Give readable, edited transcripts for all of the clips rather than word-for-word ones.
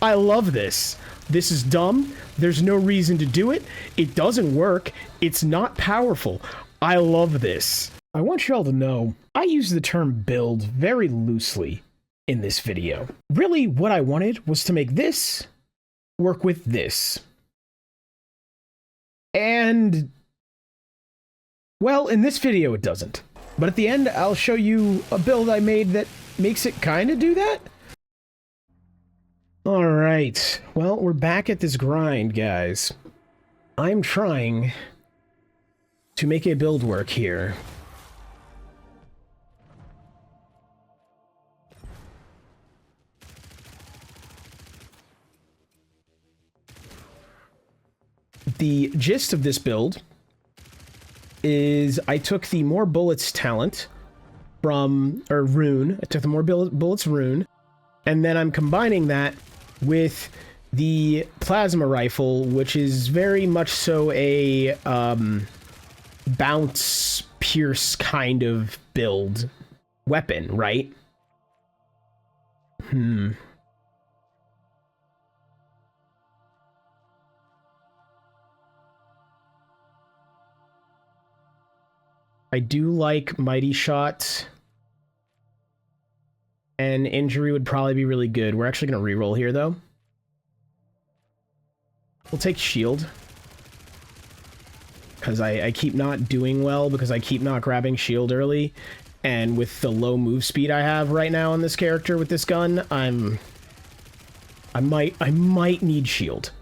I love this. This is dumb. There's no reason to do it. It doesn't work. It's not powerful. I love this. I want y'all to know, I use the term build very loosely in this video. Really, what I wanted was to make this work with this. And, well, in this video it doesn't. But at the end, I'll show you a build I made that makes it kind of do that. Alright, well, we're back at this grind, guys. I'm trying to make a build work here. The gist of this build is I took the more bullets talent from, or rune, I took the more bullets rune, and then I'm combining that with the plasma rifle, which is very much so a bounce pierce kind of build weapon, right? I do like Mighty Shot, and Injury would probably be really good. We're actually going to reroll here, though. We'll take Shield, because I keep not doing well, because I keep not grabbing Shield early, and with the low move speed I have right now on this character with this gun, I might need Shield.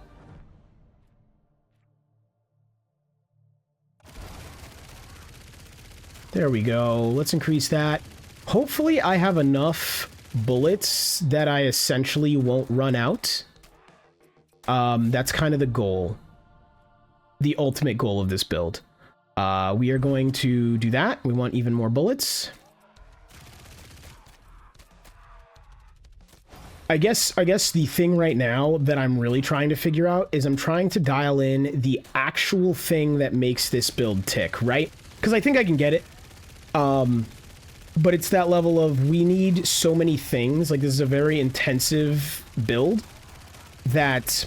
There we go. Let's increase that. Hopefully I have enough bullets that I essentially won't run out. That's kind of the goal. The ultimate goal of this build. We are going to do that. We want even more bullets. I guess the thing right now that I'm really trying to figure out is I'm trying to dial in the actual thing that makes this build tick, right? Because I think I can get it. But it's that level of we need so many things. Like, this is a very intensive build that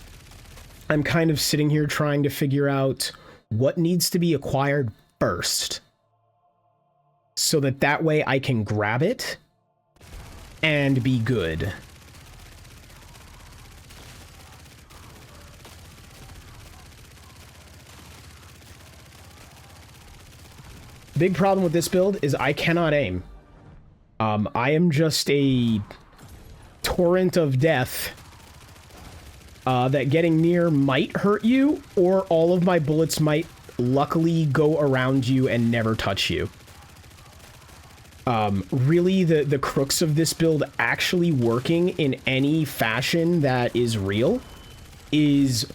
I'm kind of sitting here trying to figure out what needs to be acquired first, so that way I can grab it and be good. Big problem with this build is I cannot aim. I am just a torrent of death that getting near might hurt you, or all of my bullets might luckily go around you and never touch you. Really, the crux of this build actually working in any fashion that is real is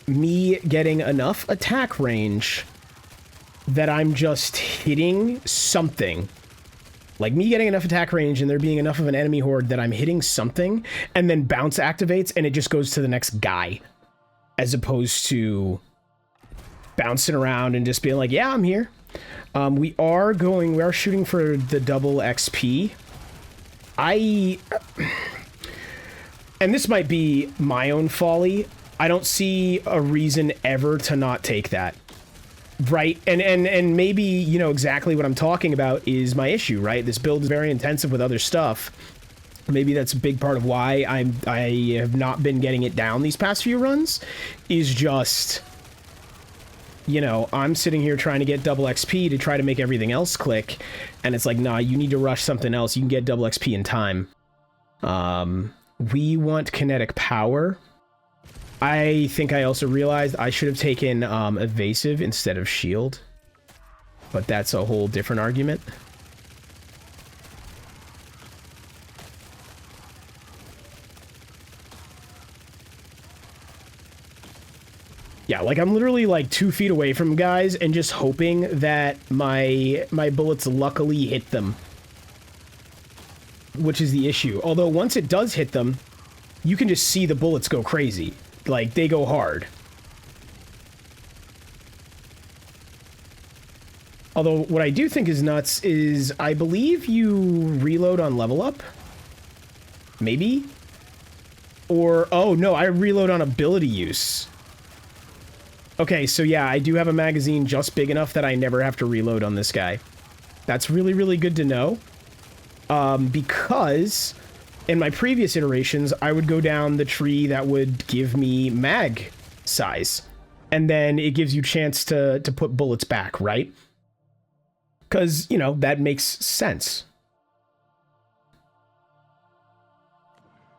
me getting enough attack range that I'm just hitting something. Like, me getting enough attack range and there being enough of an enemy horde that I'm hitting something, and then bounce activates and it just goes to the next guy. As opposed to bouncing around and just being like, yeah, I'm here. We are shooting for the double XP. And this might be my own folly, I don't see a reason ever to not take that. Right, and maybe, you know, exactly what I'm talking about is my issue, right? This build is very intensive with other stuff. Maybe that's a big part of why I have not been getting it down these past few runs, is just, you know, I'm sitting here trying to get double XP to try to make everything else click, and it's like, nah, you need to rush something else. You can get double XP in time. We want kinetic power. I think I also realized I should have taken evasive instead of shield, but that's a whole different argument. Yeah, like, I'm literally like 2 feet away from guys and just hoping that my bullets luckily hit them, which is the issue. Although once it does hit them, you can just see the bullets go crazy. Like, they go hard. Although, what I do think is nuts is, I believe you reload on level up? Maybe? Or, oh no, I reload on ability use. Okay, so yeah, I do have a magazine just big enough that I never have to reload on this guy. That's really, really good to know. Because in my previous iterations, I would go down the tree that would give me mag size. And then it gives you a chance to put bullets back, right? Because, you know, that makes sense.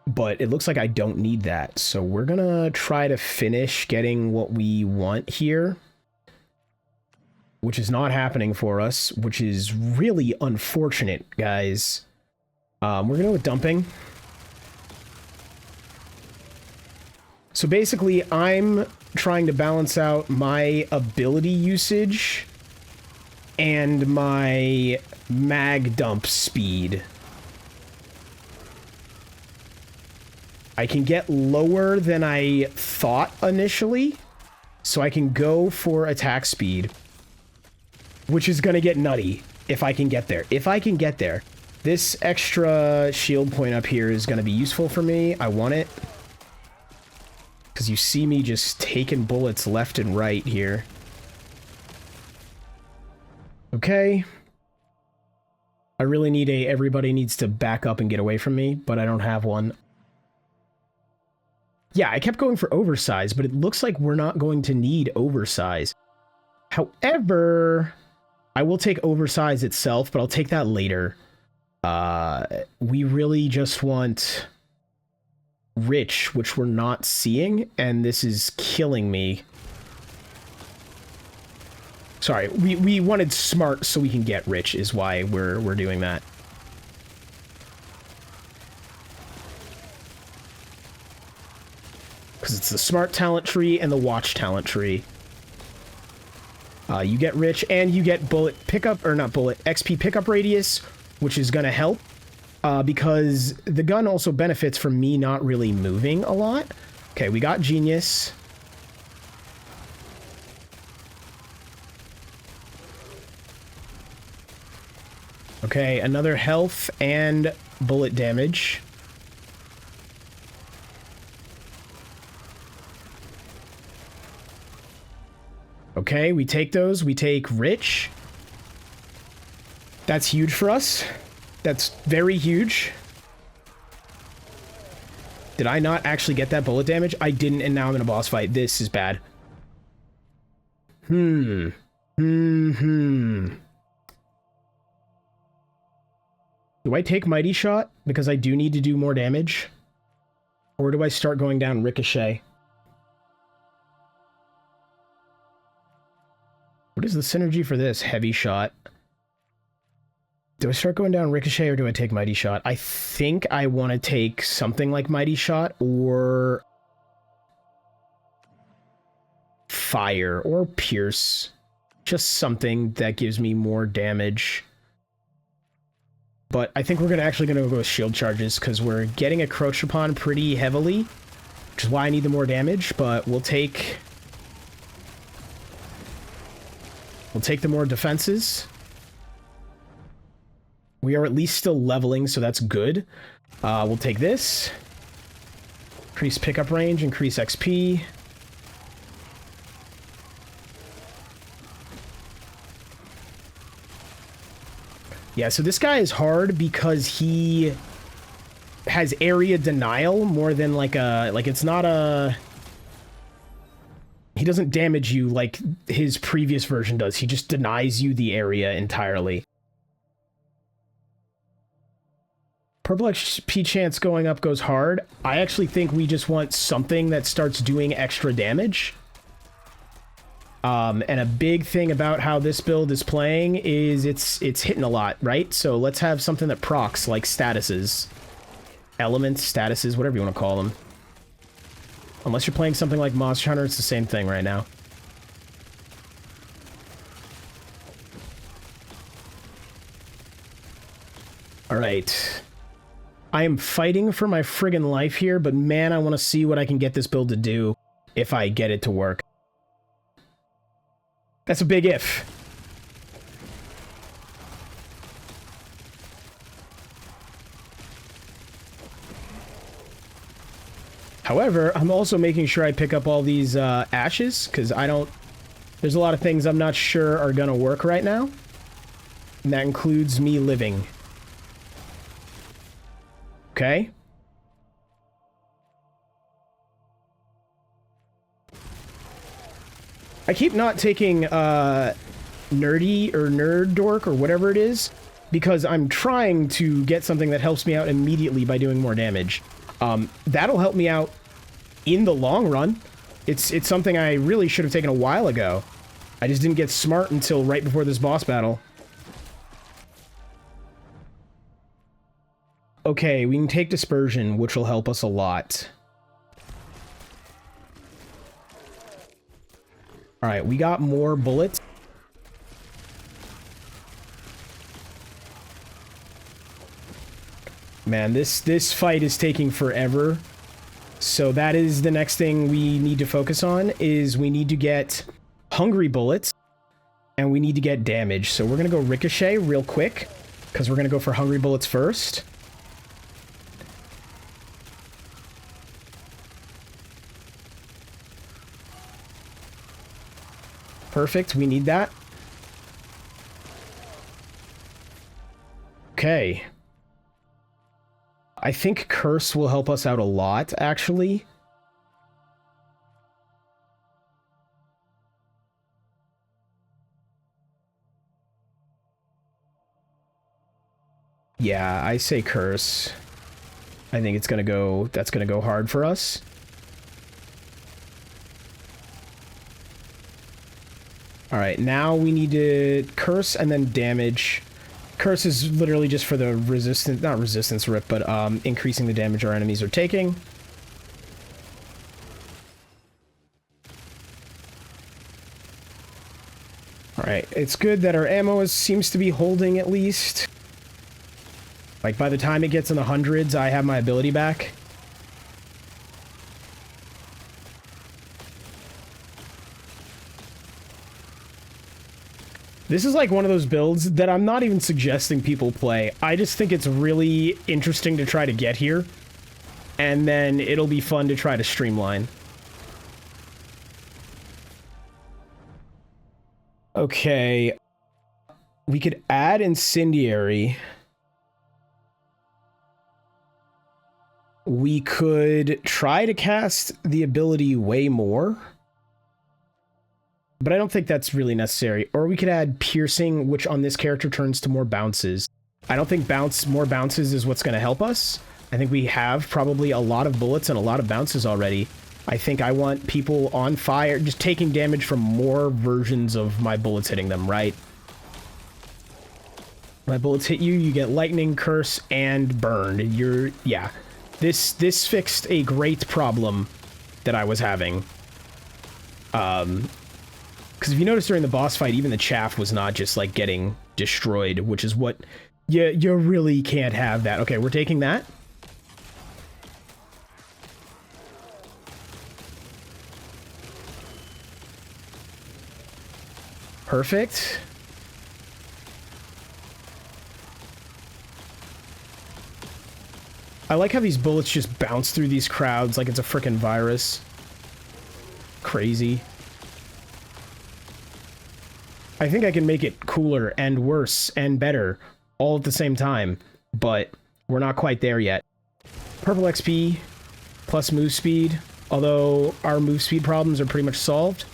But it looks like I don't need that. So we're gonna try to finish getting what we want here. Which is not happening for us, which is really unfortunate, guys. We're gonna go with dumping. So basically, I'm trying to balance out my ability usage and my mag dump speed. I can get lower than I thought initially, so I can go for attack speed, which is gonna get nutty if I can get there. If I can get there. This extra shield point up here is gonna be useful for me. I want it. Because you see me just taking bullets left and right here. Okay. I really need a everybody needs to back up and get away from me, but I don't have one. Yeah, I kept going for oversize, but it looks like we're not going to need oversize. However, I will take oversize itself, but I'll take that later. We really just want rich, which we're not seeing, and this is killing me. Sorry, we wanted smart so we can get rich is why we're doing that. Because it's the smart talent tree and the watch talent tree. You get rich and you get bullet pickup, or not bullet, XP pickup radius, which is going to help. Because the gun also benefits from me not really moving a lot. Okay, we got genius. Okay, another health and bullet damage. Okay, we take those. We take rich. That's huge for us. That's very huge. Did I not actually get that bullet damage? I didn't, and now I'm in a boss fight. This is bad. Do I take Mighty Shot? Because I do need to do more damage. Or do I start going down Ricochet? What is the synergy for this? Heavy Shot. Do I start going down Ricochet or do I take Mighty Shot? I think I want to take something like Mighty Shot or Fire or Pierce. Just something that gives me more damage. But I think we're actually going to go with shield charges because we're getting encroached upon pretty heavily, which is why I need the more damage, but we'll take the more defenses. We are at least still leveling, so that's good. We'll take this. Increase pickup range, increase XP. Yeah, so this guy is hard because he has area denial more than like it's not a... He doesn't damage you like his previous version does. He just denies you the area entirely. Purple XP chance going up goes hard. I actually think we just want something that starts doing extra damage. And a big thing about how this build is playing is it's hitting a lot, right? So let's have something that procs, like statuses. Elements, statuses, whatever you want to call them. Unless you're playing something like Monster Hunter, it's the same thing right now. Alright. I am fighting for my friggin' life here, but man, I want to see what I can get this build to do if I get it to work. That's a big if. However, I'm also making sure I pick up all these ashes, because there's a lot of things I'm not sure are gonna work right now. And that includes me living. Okay. I keep not taking nerdy or nerd dork or whatever it is, because I'm trying to get something that helps me out immediately by doing more damage. That'll help me out in the long run. It's something I really should have taken a while ago. I just didn't get smart until right before this boss battle. Okay, we can take dispersion, which will help us a lot. Alright, we got more bullets. Man, this fight is taking forever. So that is the next thing we need to focus on, is we need to get hungry bullets, and we need to get damage. So we're gonna go ricochet real quick, because we're gonna go for hungry bullets first. Perfect, we need that. Okay. I think Curse will help us out a lot, actually. Yeah, I say Curse. I think it's gonna go, that's gonna go hard for us. Alright, now we need to Curse and then damage. Curse is literally just for the resistance, not resistance rip, but increasing the damage our enemies are taking. Alright, it's good that our ammo seems to be holding at least. Like, by the time it gets in the hundreds, I have my ability back. This is like one of those builds that I'm not even suggesting people play. I just think it's really interesting to try to get here. And then it'll be fun to try to streamline. Okay. We could add incendiary. We could try to cast the ability way more. But I don't think that's really necessary. Or we could add piercing, which on this character turns to more bounces. I don't think more bounces is what's going to help us. I think we have probably a lot of bullets and a lot of bounces already. I think I want people on fire, just taking damage from more versions of my bullets hitting them, right? My bullets hit you, you get lightning, curse, and burn. Yeah. This fixed a great problem that I was having. Because if you notice during the boss fight, even the chaff was not just, like, getting destroyed, which is what... You really can't have that. Okay, we're taking that. Perfect. I like how these bullets just bounce through these crowds like it's a frickin' virus. Crazy. I think I can make it cooler and worse and better all at the same time, but we're not quite there yet. Purple XP plus move speed, although our move speed problems are pretty much solved.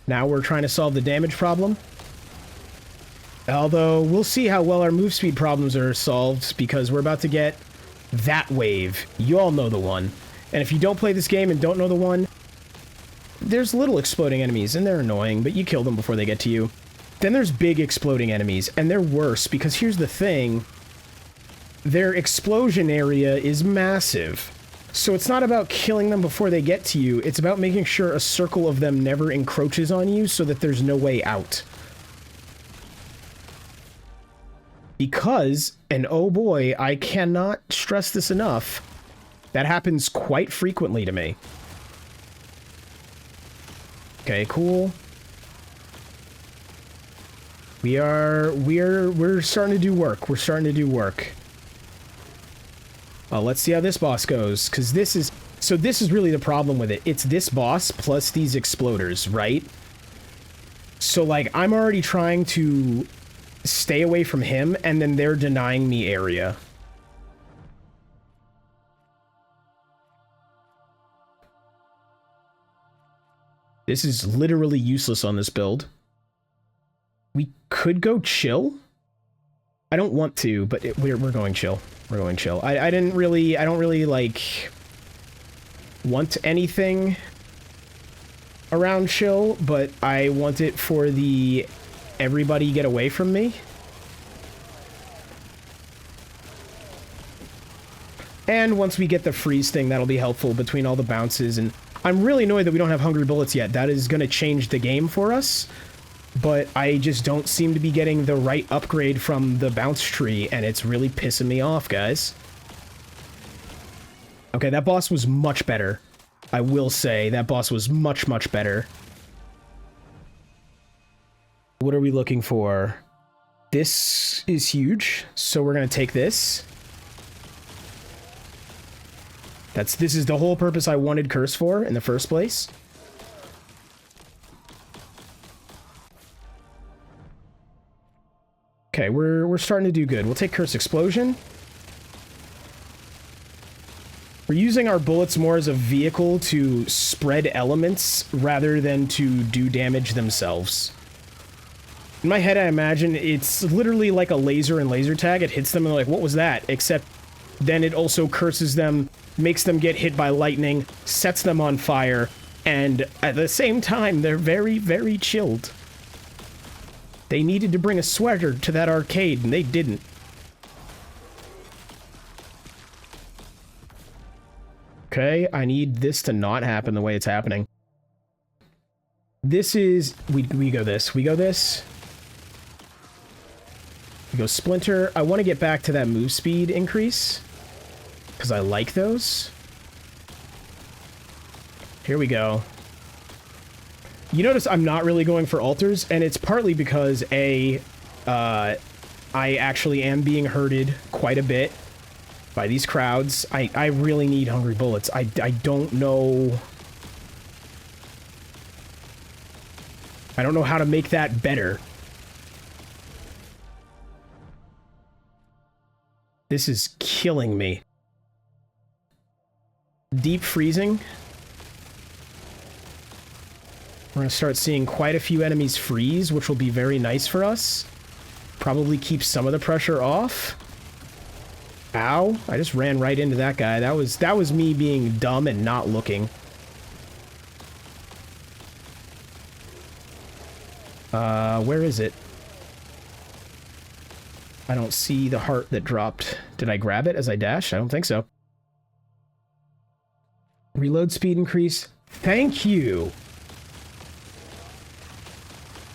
Now we're trying to solve the damage problem. Although, we'll see how well our move speed problems are solved, because we're about to get that wave. You all know the one. And if you don't play this game and don't know the one, there's little exploding enemies, and they're annoying, but you kill them before they get to you. Then there's big exploding enemies, and they're worse, because here's the thing. Their explosion area is massive. So it's not about killing them before they get to you, it's about making sure a circle of them never encroaches on you so that there's no way out. Because, and oh boy, I cannot stress this enough, that happens quite frequently to me. Okay, cool. We're starting to do work. We're starting to do work. Let's see how this boss goes, because this is... So this is really the problem with it. It's this boss plus these exploders, right? So, like, I'm already trying to stay away from him, and then they're denying me area. This is literally useless on this build. We could go chill. I don't want to, but we're going chill. We're going chill. I don't really, like, want anything around chill, but I want it for the everybody get away from me. And once we get the freeze thing, that'll be helpful between all the bounces. And I'm really annoyed that we don't have hungry bullets yet. That is going to change the game for us. But I just don't seem to be getting the right upgrade from the bounce tree, and it's really pissing me off, guys. Okay, that boss was much better. I will say, that boss was much, much better. What are we looking for? This is huge, so we're gonna take this. This is the whole purpose I wanted Curse for in the first place. Okay, we're starting to do good. We'll take Curse Explosion. We're using our bullets more as a vehicle to spread elements rather than to do damage themselves. In my head, I imagine it's literally like a laser and laser tag. It hits them and they're like, what was that? Except then it also curses them, makes them get hit by lightning, sets them on fire, and at the same time, they're very, very chilled. They needed to bring a sweater to that arcade, and they didn't. Okay, I need this to not happen the way it's happening. This is... We go this. We go this. We go Splinter. I want to get back to that move speed increase, because I like those. Here we go. You notice I'm not really going for altars, and it's partly because, I actually am being hurted quite a bit by these crowds. I really need hungry bullets. I don't know... I don't know how to make that better. This is killing me. Deep freezing. We're going to start seeing quite a few enemies freeze, which will be very nice for us. Probably keep some of the pressure off. Ow. I just ran right into that guy. That was me being dumb and not looking. Where is it? I don't see the heart that dropped. Did I grab it as I dashed? I don't think so. Reload speed increase. Thank you!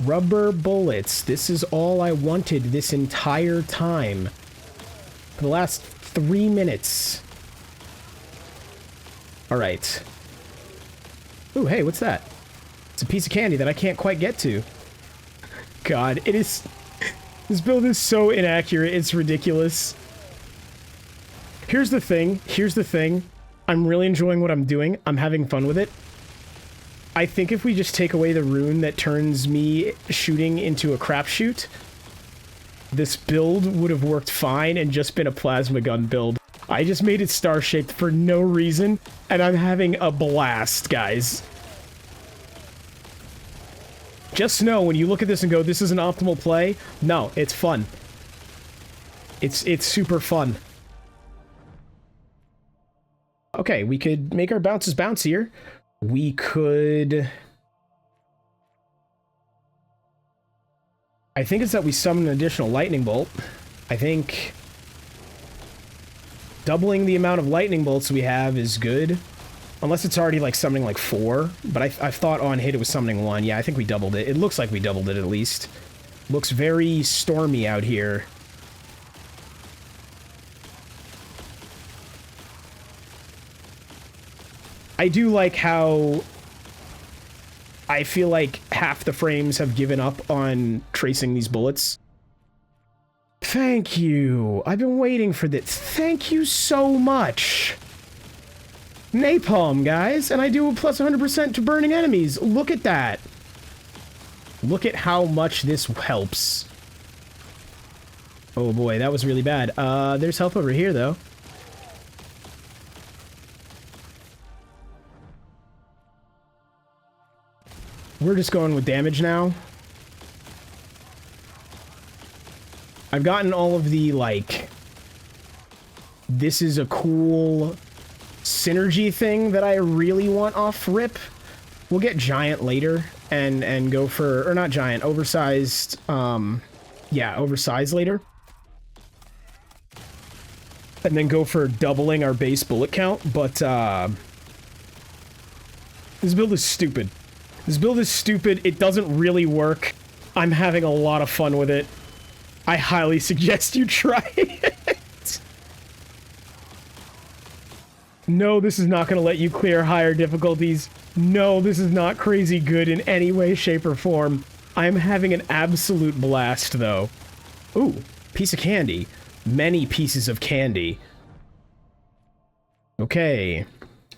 Rubber bullets. This is all I wanted this entire time. For the last 3 minutes. Alright. Ooh, hey, what's that? It's a piece of candy that I can't quite get to. God, it is... This build is so inaccurate, it's ridiculous. Here's the thing. Here's the thing. I'm really enjoying what I'm doing. I'm having fun with it. I think if we just take away the rune that turns me shooting into a crapshoot, this build would have worked fine and just been a plasma gun build. I just made it star-shaped for no reason, and I'm having a blast, guys. Just know, when you look at this and go, this is an optimal play, no, it's fun. It's super fun. Okay, we could make our bounces bouncier. We could... I think it's that we summon an additional lightning bolt. I think doubling the amount of lightning bolts we have is good. Unless it's already, like, summoning, like, 4. But I thought on hit it was summoning 1. Yeah, I think we doubled it. It looks like we doubled it, at least. Looks very stormy out here. I do like how... I feel like half the frames have given up on tracing these bullets. Thank you. I've been waiting for this. Thank you so much. Napalm, guys, and I do a plus 100% to burning enemies. Look at that. Look at how much this helps. Oh boy, that was really bad. There's health over here, though. We're just going with damage now. I've gotten all of the, like... This is a cool synergy thing that I really want off rip. We'll get giant later and go for... Or not giant, oversized... Yeah, oversized later. And then go for doubling our base bullet count, but, this build is stupid. This build is stupid, it doesn't really work. I'm having a lot of fun with it. I highly suggest you try it. No, this is not going to let you clear higher difficulties. No, this is not crazy good in any way, shape, or form. I'm having an absolute blast, though. Ooh, piece of candy. Many pieces of candy. Okay.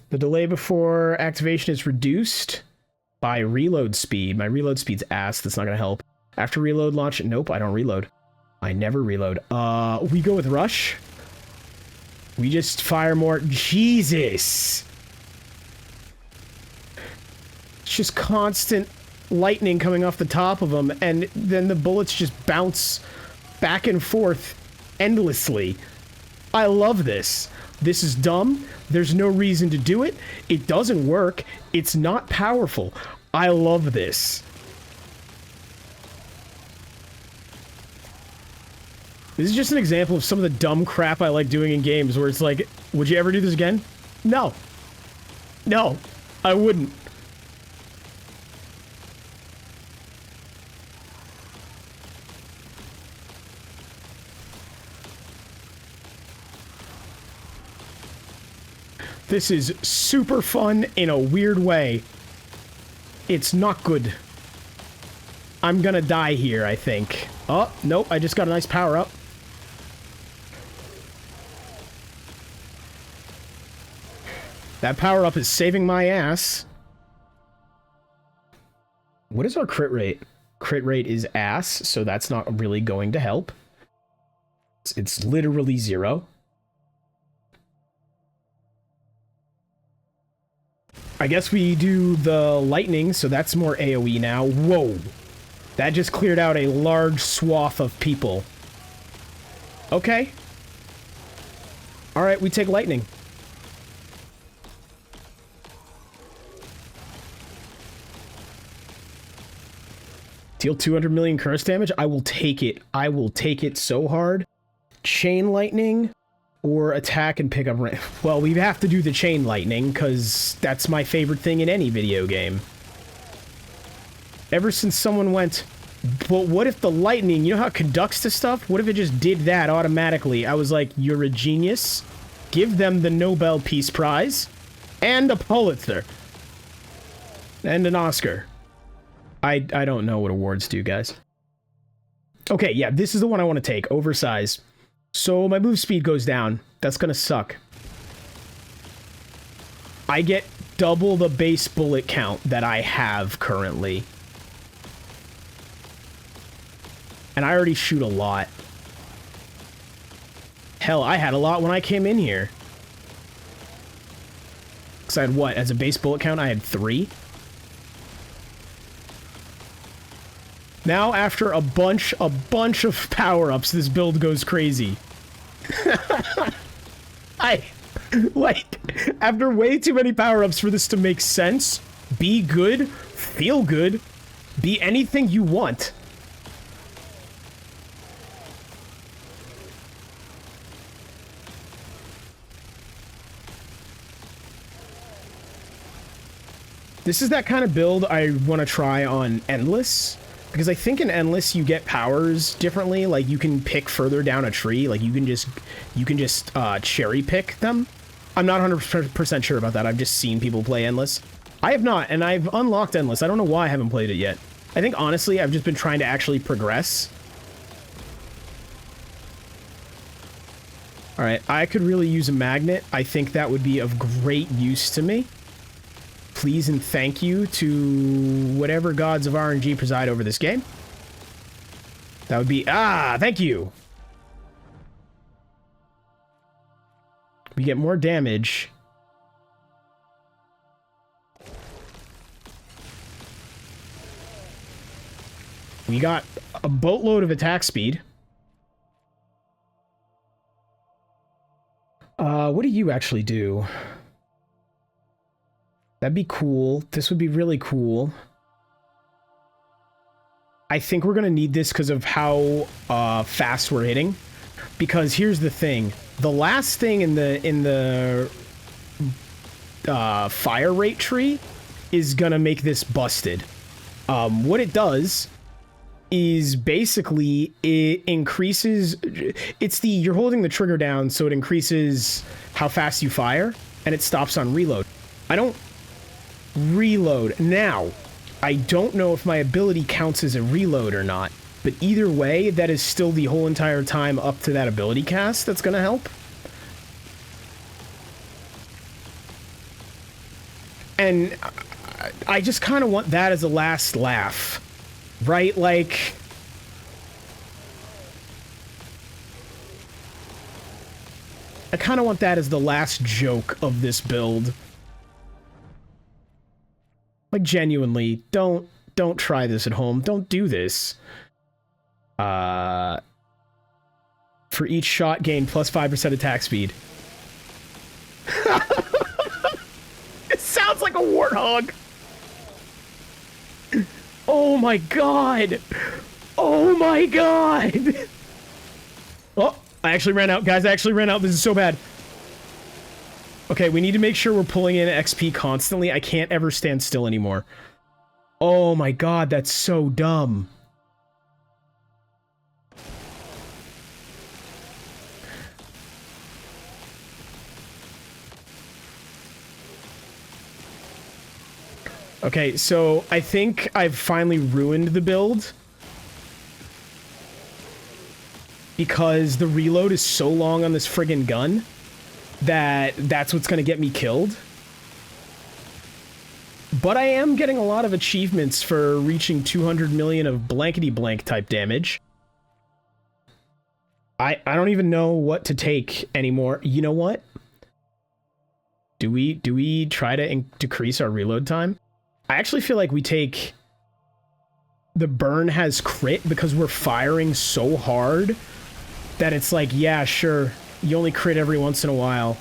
The delay before activation is reduced by reload speed. My reload speed's ass. That's not going to help. After reload launch... Nope, I don't reload. I never reload. We go with rush. We just fire more... Jesus! It's just constant lightning coming off the top of them, and then the bullets just bounce back and forth endlessly. I love this. This is dumb. There's no reason to do it. It doesn't work. It's not powerful. I love this. This is just an example of some of the dumb crap I like doing in games where it's like, would you ever do this again? No. No, I wouldn't. This is super fun in a weird way. It's not good. I'm gonna die here, I think. Oh, nope, I just got a nice power-up. That power-up is saving my ass. What is our crit rate? Crit rate is ass, so that's not really going to help. It's literally 0. I guess we do the lightning, so that's more AoE now. Whoa. That just cleared out a large swath of people. Okay. Alright, we take lightning. Deal 200 million curse damage? I will take it. I will take it so hard. Chain lightning or attack and pick up range. Well, we have to do the chain lightning because that's my favorite thing in any video game. Ever since someone went, but what if the lightning, you know how it conducts to stuff? What if it just did that automatically? I was like, you're a genius. Give them the Nobel Peace Prize and a Pulitzer and an Oscar. I don't know what awards do, guys. Okay, yeah, this is the one I want to take. Oversize. So my move speed goes down. That's gonna suck. I get double the base bullet count that I have currently. And I already shoot a lot. Hell, I had a lot when I came in here. Because I had what? As a base bullet count, I had 3. Now, after a bunch of power-ups, this build goes crazy. After way too many power-ups for this to make sense, be good, feel good, be anything you want. This is that kind of build I want to try on Endless. Because I think in Endless you get powers differently, like you can pick further down a tree, like you can just cherry pick them. I'm not 100% sure about that, I've just seen people play Endless. I have not, and I've unlocked Endless, I don't know why I haven't played it yet. I think honestly I've just been trying to actually progress. Alright, I could really use a magnet. I think that would be of great use to me. Please and thank you to whatever gods of RNG preside over this game. That would be... Ah, thank you! We get more damage. We got a boatload of attack speed. What do you actually do? That'd be cool. This would be really cool. I think we're gonna need this because of how fast we're hitting. Because here's the thing: the last thing in the fire rate tree is gonna make this busted. What it does is basically it increases. You're holding the trigger down, so it increases how fast you fire, and it stops on reload. I don't reload now. I don't know if my ability counts as a reload or not, but either way, that is still the whole entire time up to that ability cast that's gonna help. And I just kind of want that as a last laugh, right? Like, I kind of want that as the last joke of this build. Like, genuinely, don't try this at home. Don't do this. For each shot, gain plus 5% attack speed. It sounds like a warthog. Oh my god. Oh my god. Oh, I actually ran out. Guys, I actually ran out. This is so bad. Okay, we need to make sure we're pulling in XP constantly. I can't ever stand still anymore. Oh my god, that's so dumb. Okay, so I think I've finally ruined the build. Because the reload is so long on this friggin' gun that's what's gonna get me killed. But I am getting a lot of achievements for reaching 200 million of blankety-blank type damage. I don't even know what to take anymore. You know what? Do we try to decrease our reload time? I actually feel like we take... The burn has crit because we're firing so hard that it's like, yeah, sure. You only crit every once in a while.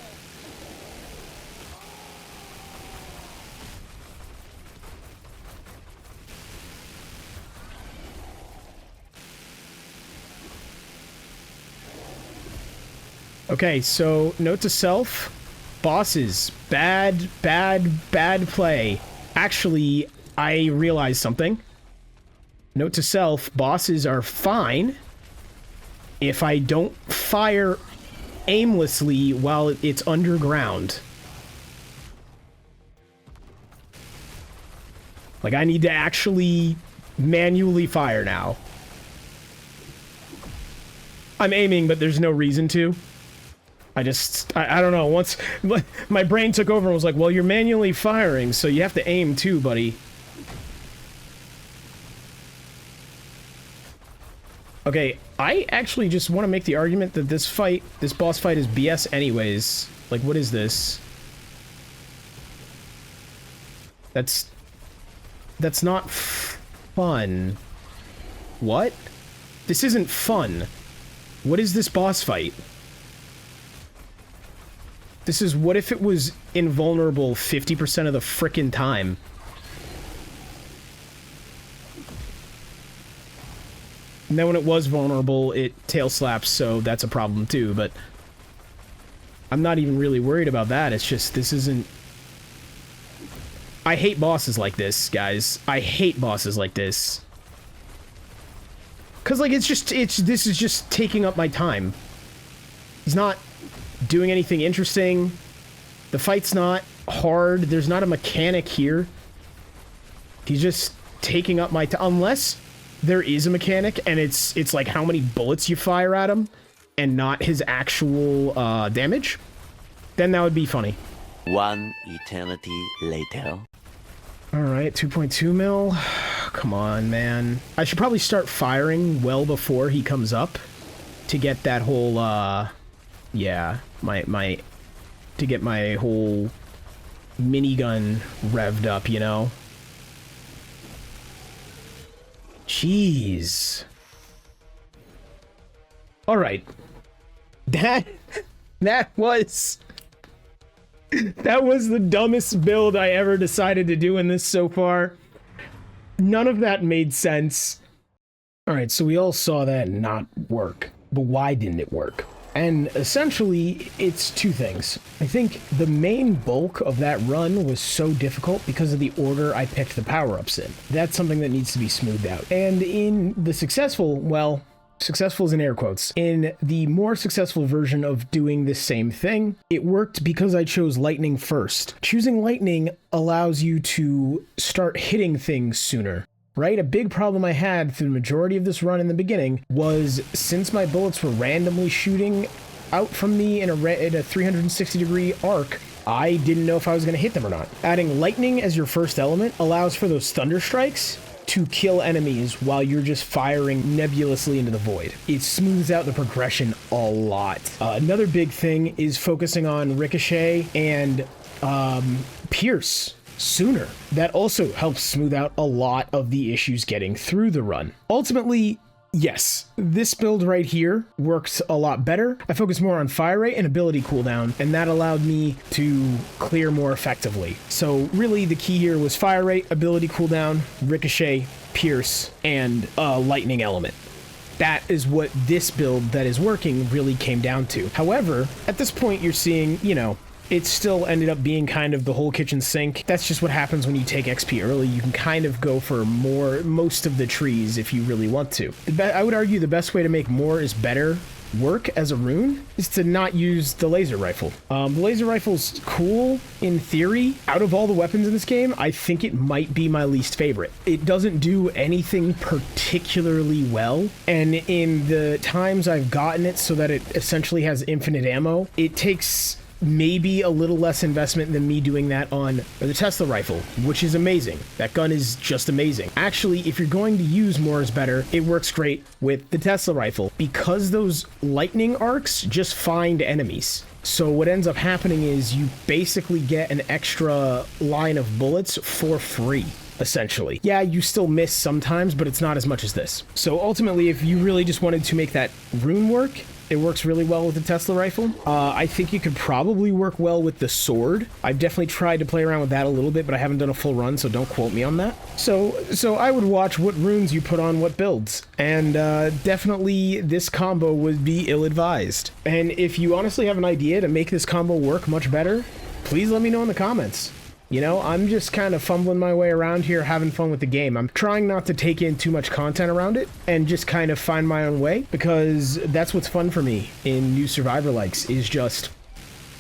Okay, so note to self, bosses, bad play. Actually, I realized something. Note to self, bosses are fine if I don't fire aimlessly while it's underground. Like, I need to actually manually fire now. I'm aiming, but there's no reason to. I don't know, once my brain took over and was like, well, you're manually firing, so you have to aim too, buddy. Okay, I actually just want to make the argument that this boss fight is BS anyways. Like, what is this? That's not fun. What? This isn't fun. What is this boss fight? This is what if it was invulnerable 50% of the frickin' time? And then when it was vulnerable, it tail slaps, so that's a problem too, but... I'm not even really worried about that, it's just, this isn't... I hate bosses like this, guys. I hate bosses like this. Cause, like, this is just taking up my time. He's not doing anything interesting. The fight's not hard. There's not a mechanic here. He's just taking up my time. Unless there is a mechanic and it's like how many bullets you fire at him. and not his actual damage, then that would be funny. One eternity later. All right, 2.2 mil. Come on, man. I should probably start firing well before he comes up to get that whole, yeah, to get my whole minigun revved up, you know? Jeez. All right. That was the dumbest build I ever decided to do in this so far. None of that made sense. All right, so we all saw that not work. But why didn't it work? And essentially, it's two things. I think the main bulk of that run was so difficult because of the order I picked the power-ups in. That's something that needs to be smoothed out. And in the successful, well, successful is in air quotes. In the more successful version of doing this same thing, it worked because I chose lightning first. Choosing lightning allows you to start hitting things sooner. Right? A big problem I had through the majority of this run in the beginning was since my bullets were randomly shooting out from me in a 360-degree arc, I didn't know if I was going to hit them or not. Adding lightning as your first element allows for those thunder strikes to kill enemies while you're just firing nebulously into the void. It smooths out the progression a lot. Another big thing is focusing on ricochet and pierce sooner. That also helps smooth out a lot of the issues getting through the run. Ultimately, yes, this build right here works a lot better. I focus more on fire rate and ability cooldown, and that allowed me to clear more effectively. So really the key here was fire rate, ability cooldown, ricochet, pierce, and lightning element. That is what this build that is working really came down to. However, at this point you're seeing, you know, it still ended up being kind of the whole kitchen sink. That's just what happens when you take XP early. You can kind of go for most of the trees if you really want to. I would argue the best way to make more is better work as a rune is to not use the laser rifle. The laser rifle's cool in theory. Out of all the weapons in this game, I think it might be my least favorite. It doesn't do anything particularly well, and in the times I've gotten it so that it essentially has infinite ammo, it takes maybe a little less investment than me doing that on the Tesla rifle, which is amazing. That gun is just amazing. Actually, if you're going to use more is better, it works great with the Tesla rifle because those lightning arcs just find enemies. So what ends up happening is you basically get an extra line of bullets for free. Essentially. Yeah, you still miss sometimes, but it's not as much as this. So ultimately, if you really just wanted to make that rune work, it works really well with the Tesla rifle. I think it could probably work well with the sword. I've definitely tried to play around with that a little bit, but I haven't done a full run, so don't quote me on that. So I would watch what runes you put on what builds, and definitely this combo would be ill-advised. And if you honestly have an idea to make this combo work much better, please let me know in the comments. You know, I'm just kind of fumbling my way around here, having fun with the game. I'm trying not to take in too much content around it and just kind of find my own way, because that's what's fun for me in new Survivor likes, is just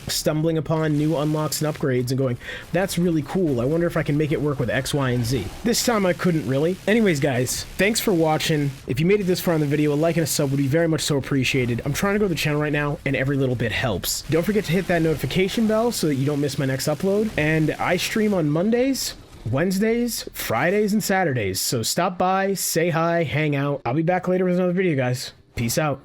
stumbling upon new unlocks and upgrades and going, that's really cool. I wonder if I can make it work with X, Y, and Z. This time I couldn't really. Anyways, guys, thanks for watching. If you made it this far in the video, a like and a sub would be very much so appreciated. I'm trying to grow the channel right now, and every little bit helps. Don't forget to hit that notification bell so that you don't miss my next upload. And I stream on Mondays, Wednesdays, Fridays, and Saturdays. So stop by, say hi, hang out. I'll be back later with another video, guys. Peace out.